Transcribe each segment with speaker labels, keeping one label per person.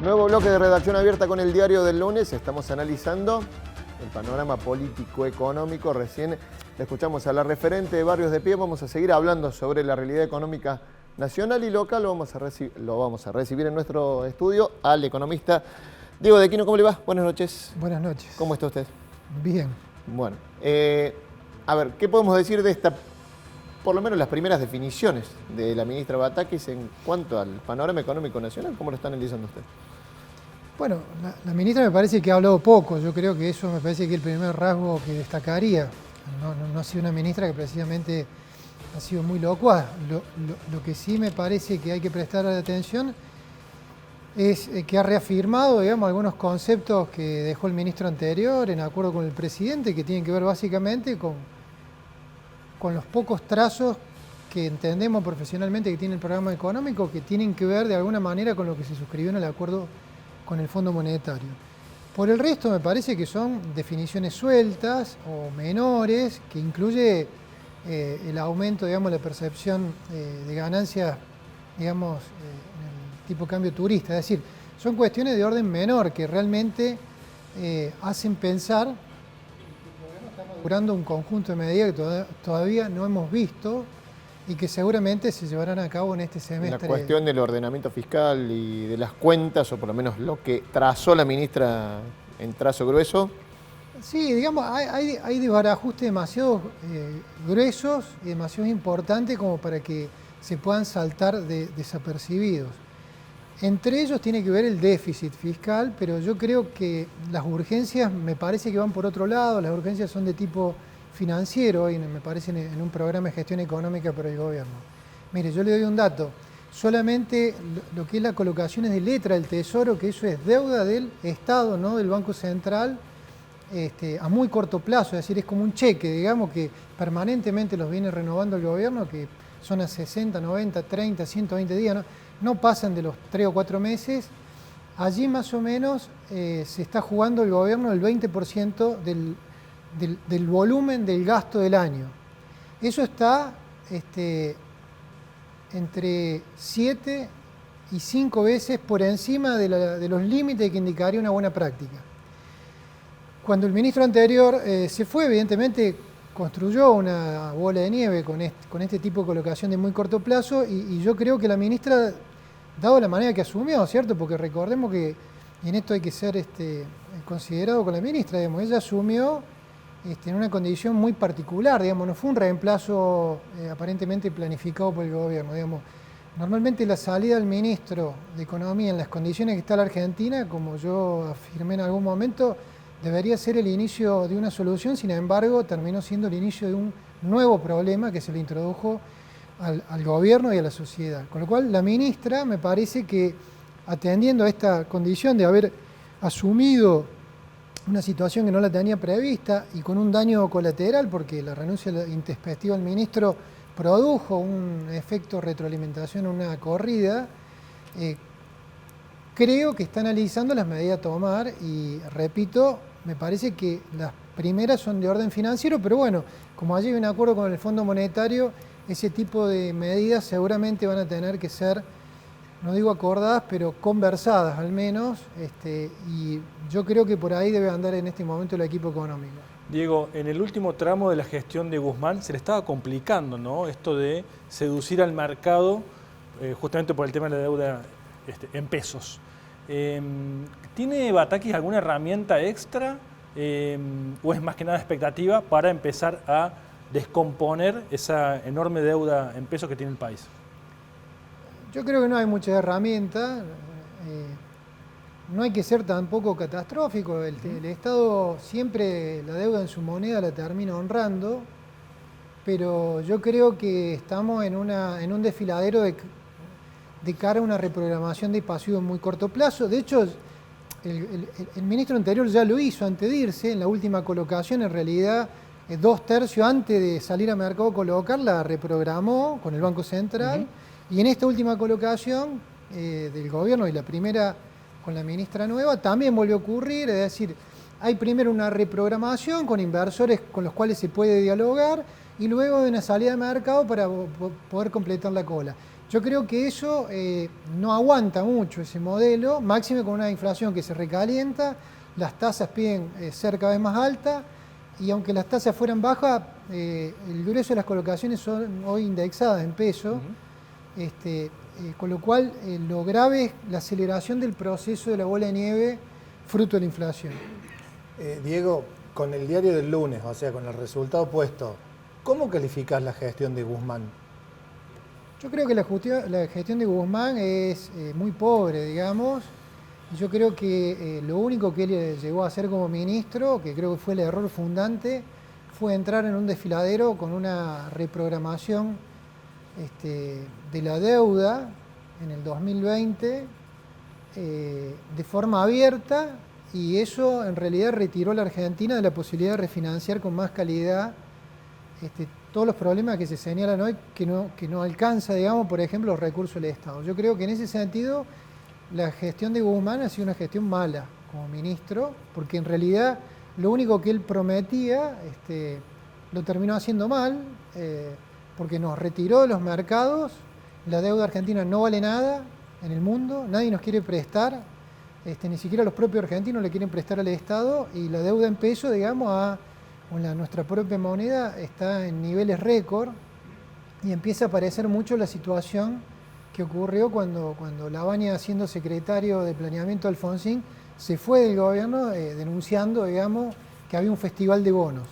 Speaker 1: Nuevo bloque de redacción abierta con el diario del lunes. Estamos analizando el panorama político-económico. Recién le escuchamos a la referente de Barrios de Pie. Vamos a seguir hablando sobre la realidad económica nacional y local. Lo vamos a recibir en nuestro estudio al economista Diego de Aquino. ¿Cómo le va? Buenas noches.
Speaker 2: Buenas noches.
Speaker 1: ¿Cómo está usted?
Speaker 2: Bien.
Speaker 1: Bueno, a ver, ¿qué podemos decir de esta, por lo menos las primeras definiciones de la ministra Batakis en cuanto al panorama económico nacional? ¿Cómo lo está analizando usted?
Speaker 2: Bueno, la ministra me parece que ha hablado poco. Yo creo que eso me parece que es el primer rasgo que destacaría. No ha sido una ministra que precisamente ha sido muy locuaz. Lo que sí me parece que hay que prestar atención es que ha reafirmado, digamos, algunos conceptos que dejó el ministro anterior en acuerdo con el presidente, que tienen que ver básicamente con los pocos trazos que entendemos profesionalmente que tiene el programa económico, que tienen que ver de alguna manera con lo que se suscribió en el acuerdo con el Fondo Monetario. Por el resto me parece que son definiciones sueltas o menores, que incluye el aumento, digamos, la percepción de ganancias, digamos, en el tipo de cambio turista. Es decir, son cuestiones de orden menor que realmente hacen pensar que el gobierno está madurando un conjunto de medidas que todavía no hemos visto y que seguramente se llevarán a cabo en este semestre.
Speaker 1: La cuestión del ordenamiento fiscal y de las cuentas, o por lo menos lo que trazó la ministra en trazo grueso.
Speaker 2: Sí, digamos, hay desbarajustes demasiado gruesos y demasiado importantes como para que se puedan saltar desapercibidos. Entre ellos tiene que ver el déficit fiscal, pero yo creo que las urgencias me parece que van por otro lado. Las urgencias son de tipo financiero y me parece en un programa de gestión económica para el gobierno. Mire, yo le doy un dato. Solamente lo que es la colocación de letra del Tesoro, que eso es deuda del Estado, no del Banco Central, a muy corto plazo, es decir, es como un cheque, digamos, que permanentemente los viene renovando el gobierno, que son a 60, 90, 30, 120 días, no pasan de los 3 o 4 meses. Allí más o menos se está jugando el gobierno el 20% del volumen del gasto del año. Eso está entre 7 y 5 veces por encima de los límites que indicaría una buena práctica. Cuando el ministro anterior se fue, evidentemente construyó una bola de nieve con este tipo de colocación de muy corto plazo y yo creo que la ministra, dado la manera que asumió, ¿cierto? Porque recordemos que en esto hay que ser considerado con la ministra, digamos, ella asumió en una condición muy particular, digamos, no fue un reemplazo aparentemente planificado por el gobierno, digamos. Normalmente la salida del ministro de Economía en las condiciones que está la Argentina, como yo afirmé en algún momento, debería ser el inicio de una solución. Sin embargo, terminó siendo el inicio de un nuevo problema que se le introdujo al gobierno y a la sociedad. Con lo cual, la ministra me parece que, atendiendo a esta condición de haber asumido una situación que no la tenía prevista y con un daño colateral, porque la renuncia intempestiva del ministro produjo un efecto retroalimentación, una corrida, creo que está analizando las medidas a tomar y, repito, me parece que las primeras son de orden financiero, pero bueno, como allí hay un acuerdo con el Fondo Monetario, ese tipo de medidas seguramente van a tener que ser, no digo acordadas, pero conversadas al menos, y yo creo que por ahí debe andar en este momento el equipo económico.
Speaker 3: Diego, en el último tramo de la gestión de Guzmán se le estaba complicando, ¿no?, esto de seducir al mercado, justamente por el tema de la deuda en pesos. ¿Tiene Batakis alguna herramienta extra o es más que nada expectativa para empezar a descomponer esa enorme deuda en pesos que tiene el país?
Speaker 2: Yo creo que no hay muchas herramientas, no hay que ser tampoco catastrófico. El Estado siempre la deuda en su moneda la termina honrando, pero yo creo que estamos en un desfiladero de cara a una reprogramación de pasivos en muy corto plazo. De hecho, el ministro anterior ya lo hizo antes de irse, en la última colocación, en realidad 2/3 antes de salir a mercado a colocar, la reprogramó con el Banco Central. Y en esta última colocación del gobierno y la primera con la ministra nueva también volvió a ocurrir, es decir, hay primero una reprogramación con inversores con los cuales se puede dialogar y luego de una salida de mercado para poder completar la cola. Yo creo que eso no aguanta mucho ese modelo, máxime con una inflación que se recalienta, las tasas piden ser cada vez más altas, y aunque las tasas fueran bajas, el grueso de las colocaciones son hoy indexadas en peso, con lo cual lo grave es la aceleración del proceso de la bola de nieve fruto de la inflación.
Speaker 4: Diego, con el diario del lunes, o sea, con el resultado puesto, ¿cómo calificás la gestión de Guzmán?
Speaker 2: Yo creo que la gestión de Guzmán es muy pobre, digamos. Yo creo que lo único que él llegó a hacer como ministro, que creo que fue el error fundante, fue entrar en un desfiladero con una reprogramación de la deuda en el 2020 de forma abierta, y eso en realidad retiró a la Argentina de la posibilidad de refinanciar con más calidad todos los problemas que se señalan hoy que no alcanza, digamos, por ejemplo, los recursos del Estado. Yo creo que en ese sentido la gestión de Guzmán ha sido una gestión mala como ministro, porque en realidad lo único que él prometía lo terminó haciendo mal, porque nos retiró de los mercados, la deuda argentina no vale nada en el mundo, nadie nos quiere prestar, ni siquiera los propios argentinos le quieren prestar al Estado, y la deuda en peso, digamos, nuestra propia moneda está en niveles récord, y empieza a aparecer mucho la situación que ocurrió cuando Lavagna, siendo secretario de Planeamiento de Alfonsín, se fue del gobierno denunciando, digamos, que había un festival de bonos.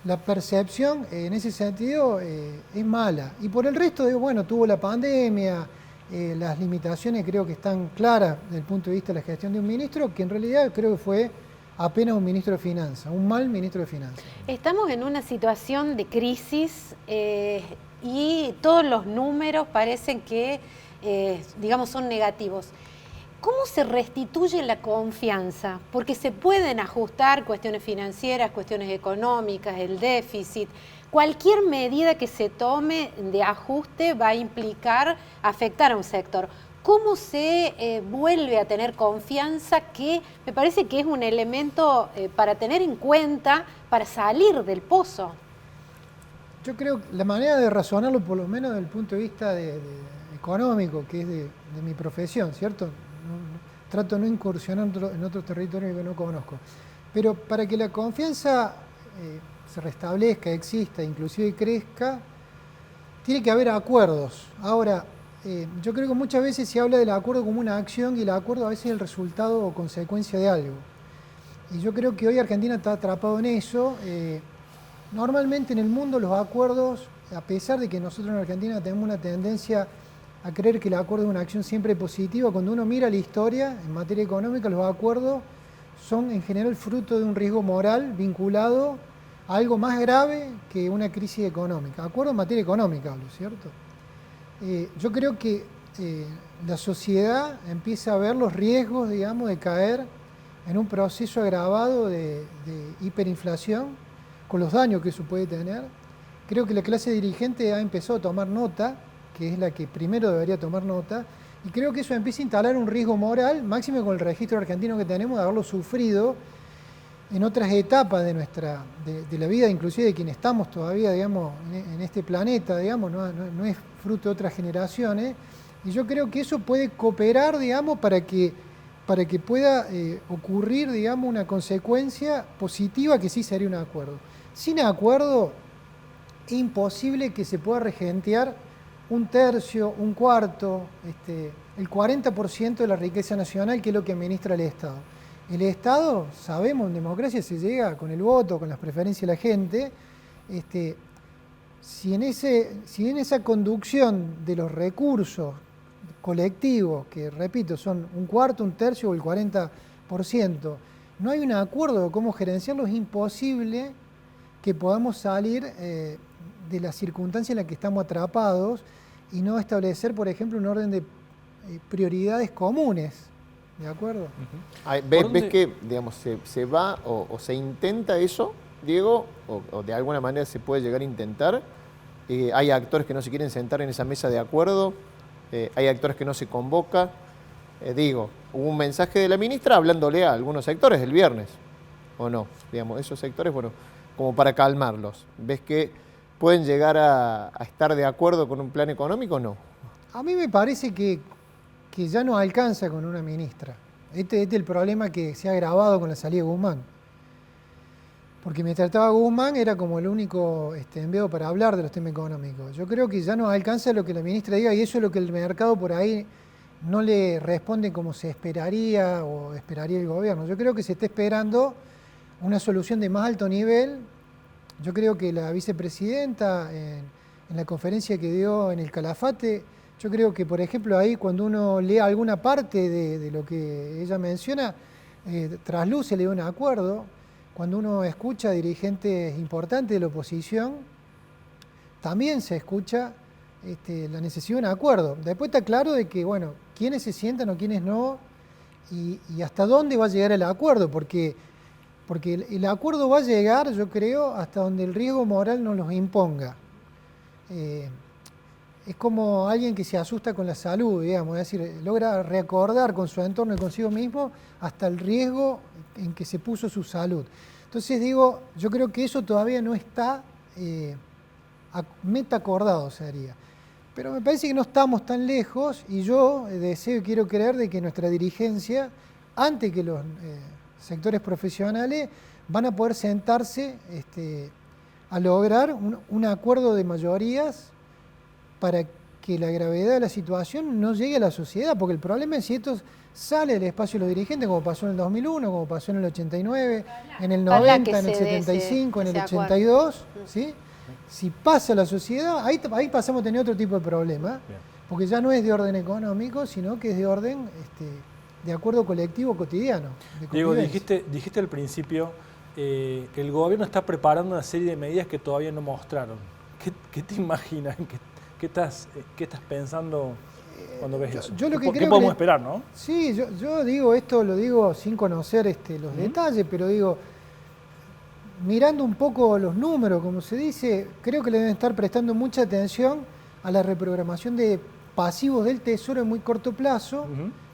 Speaker 2: La percepción en ese sentido es mala. Y por el resto, bueno, tuvo la pandemia, las limitaciones creo que están claras desde el punto de vista de la gestión de un ministro, que en realidad creo que fue apenas un ministro de Finanzas, un mal ministro de Finanzas.
Speaker 5: Estamos en una situación de crisis y todos los números parecen que, digamos, son negativos. ¿Cómo se restituye la confianza? Porque se pueden ajustar cuestiones financieras, cuestiones económicas, el déficit. Cualquier medida que se tome de ajuste va a implicar afectar a un sector. ¿Cómo se vuelve a tener confianza? Que me parece que es un elemento para tener en cuenta para salir del pozo.
Speaker 2: Yo creo que la manera de razonarlo, por lo menos desde el punto de vista económico, que es de mi profesión, ¿cierto? Trato de no incursionar en otros territorios que no conozco. Pero para que la confianza se restablezca, exista, inclusive crezca, tiene que haber acuerdos. Ahora, yo creo que muchas veces se habla del acuerdo como una acción, y el acuerdo a veces es el resultado o consecuencia de algo. Y yo creo que hoy Argentina está atrapado en eso. Normalmente en el mundo los acuerdos, a pesar de que nosotros en Argentina tenemos una tendencia a creer que el acuerdo es una acción siempre positiva, cuando uno mira la historia en materia económica, los acuerdos son en general fruto de un riesgo moral vinculado a algo más grave que una crisis económica. Acuerdo en materia económica, hablo, ¿cierto? Yo creo que la sociedad empieza a ver los riesgos, digamos, de caer en un proceso agravado de hiperinflación, con los daños que eso puede tener. Creo que la clase dirigente ha empezado a tomar nota, que es la que primero debería tomar nota, y creo que eso empieza a instalar un riesgo moral, máximo con el registro argentino que tenemos, de haberlo sufrido en otras etapas de la vida, inclusive de quienes estamos todavía, digamos, en este planeta, digamos, no es fruto de otras generaciones, y yo creo que eso puede cooperar, digamos, para que pueda ocurrir, digamos, una consecuencia positiva, que sí sería un acuerdo. Sin acuerdo, es imposible que se pueda regentear un tercio, un cuarto, el 40% de la riqueza nacional, que es lo que administra el Estado. El Estado, sabemos, en democracia se llega con el voto, con las preferencias de la gente. Si en esa conducción de los recursos colectivos, que repito, son un cuarto, un tercio o el 40%, no hay un acuerdo de cómo gerenciarlo, es imposible que podamos salir de la circunstancia en la que estamos atrapados y no establecer, por ejemplo, un orden de prioridades comunes. ¿De acuerdo?
Speaker 1: ¿Ves que, digamos, se va o se intenta eso, Diego? O de alguna manera se puede llegar a intentar. Hay actores que no se quieren sentar en esa mesa de acuerdo. Hay actores que no se convoca. Hubo un mensaje de la ministra hablándole a algunos sectores el viernes, ¿o no? Digamos, esos sectores, bueno, como para calmarlos. ¿Ves que pueden llegar a estar de acuerdo con un plan económico o no?
Speaker 2: A mí me parece que ya no alcanza con una ministra. Este es el problema que se ha agravado con la salida de Guzmán. Porque mientras estaba Guzmán era como el único enviado para hablar de los temas económicos. Yo creo que ya no alcanza lo que la ministra diga y eso es lo que el mercado por ahí no le responde como se esperaría o esperaría el gobierno. Yo creo que se está esperando una solución de más alto nivel. Yo creo que la vicepresidenta en la conferencia que dio en el Calafate, yo creo que, por ejemplo, ahí cuando uno lee alguna parte de lo que ella menciona, trasluce, le da un acuerdo. Cuando uno escucha a dirigentes importantes de la oposición, también se escucha la necesidad de un acuerdo. Después está claro de que, bueno, quiénes se sientan o quiénes no, y hasta dónde va a llegar el acuerdo, porque el acuerdo va a llegar, yo creo, hasta donde el riesgo moral nos los imponga. Es como alguien que se asusta con la salud, digamos, es decir, logra recordar con su entorno y consigo mismo hasta el riesgo en que se puso su salud. Entonces digo, yo creo que eso todavía no está meta acordado, sería. Pero me parece que no estamos tan lejos y yo deseo y quiero creer de que nuestra dirigencia, antes que los sectores profesionales, van a poder sentarse a lograr un acuerdo de mayorías para que la gravedad de la situación no llegue a la sociedad, porque el problema es si esto sale del espacio de los dirigentes, como pasó en el 2001, como pasó en el 89, en el 90, en el 75, en el 82, ¿sí? Si pasa a la sociedad, ahí pasamos a tener otro tipo de problema, porque ya no es de orden económico, sino que es de orden de acuerdo colectivo cotidiano.
Speaker 3: Diego, dijiste al principio que el gobierno está preparando una serie de medidas que todavía no mostraron. ¿Qué te imaginas? ¿Qué estás pensando cuando ves eso? ¿Qué podemos esperar, no?
Speaker 2: Sí, yo digo esto, lo digo sin conocer los detalles, pero digo, mirando un poco los números, como se dice, creo que le deben estar prestando mucha atención a la reprogramación de pasivos del Tesoro en muy corto plazo,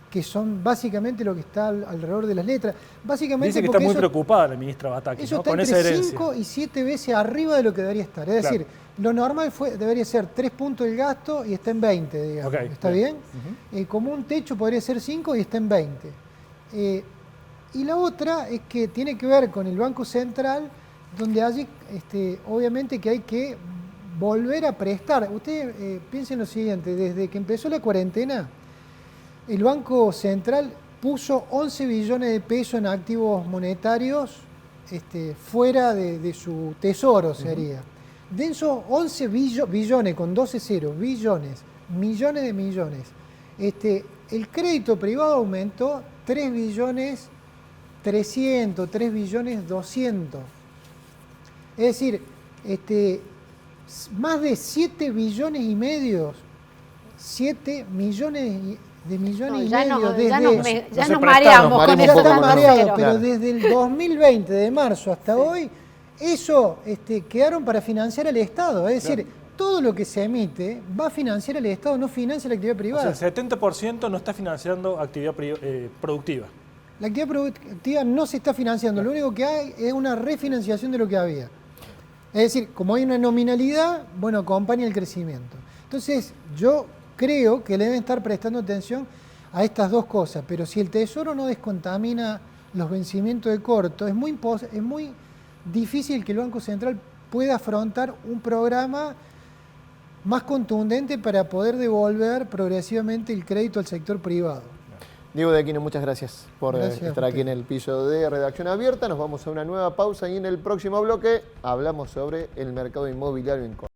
Speaker 2: que son básicamente lo que está alrededor de las letras. Básicamente
Speaker 3: dice que está muy preocupada la ministra Batakis,
Speaker 2: eso
Speaker 3: ¿no?
Speaker 2: está
Speaker 3: Con
Speaker 2: entre
Speaker 3: esa herencia.
Speaker 2: 5 y 7 veces arriba de lo que debería estar. Es decir, lo normal debería ser 3 puntos el gasto y está en 20, digamos.
Speaker 3: Okay,
Speaker 2: ¿Está bien? Como un techo podría ser 5 y está en 20. Y la otra es que tiene que ver con el Banco Central, donde allí obviamente que hay que volver a prestar. Ustedes piensen lo siguiente, desde que empezó la cuarentena, el Banco Central puso 11 billones de pesos en activos monetarios fuera de su tesoro, sería. De esos 11 billones, con 12 ceros, billones, millones de millones, el crédito privado aumentó 3 billones 300, 3 billones 200. Es decir, más de 7 billones y medio, 7 millones de millones y medio.
Speaker 5: Ya nos mareamos con
Speaker 2: eso.
Speaker 5: eso.
Speaker 2: Pero desde el 2020, de marzo hasta hoy, eso quedaron para financiar al Estado. Es decir, todo lo que se emite va a financiar al Estado, no financia la actividad privada.
Speaker 3: O sea, el 70% no está financiando actividad productiva.
Speaker 2: La actividad productiva no se está financiando, lo único que hay es una refinanciación de lo que había. Es decir, como hay una nominalidad, bueno, acompaña el crecimiento. Entonces, yo creo que le deben estar prestando atención a estas dos cosas, pero si el Tesoro no descontamina los vencimientos de corto, es muy difícil que el Banco Central pueda afrontar un programa más contundente para poder devolver progresivamente el crédito al sector privado.
Speaker 1: Diego de Aquino, muchas gracias por estar aquí en el piso de Redacción Abierta. Nos vamos a una nueva pausa y en el próximo bloque hablamos sobre el mercado inmobiliario en Córdoba.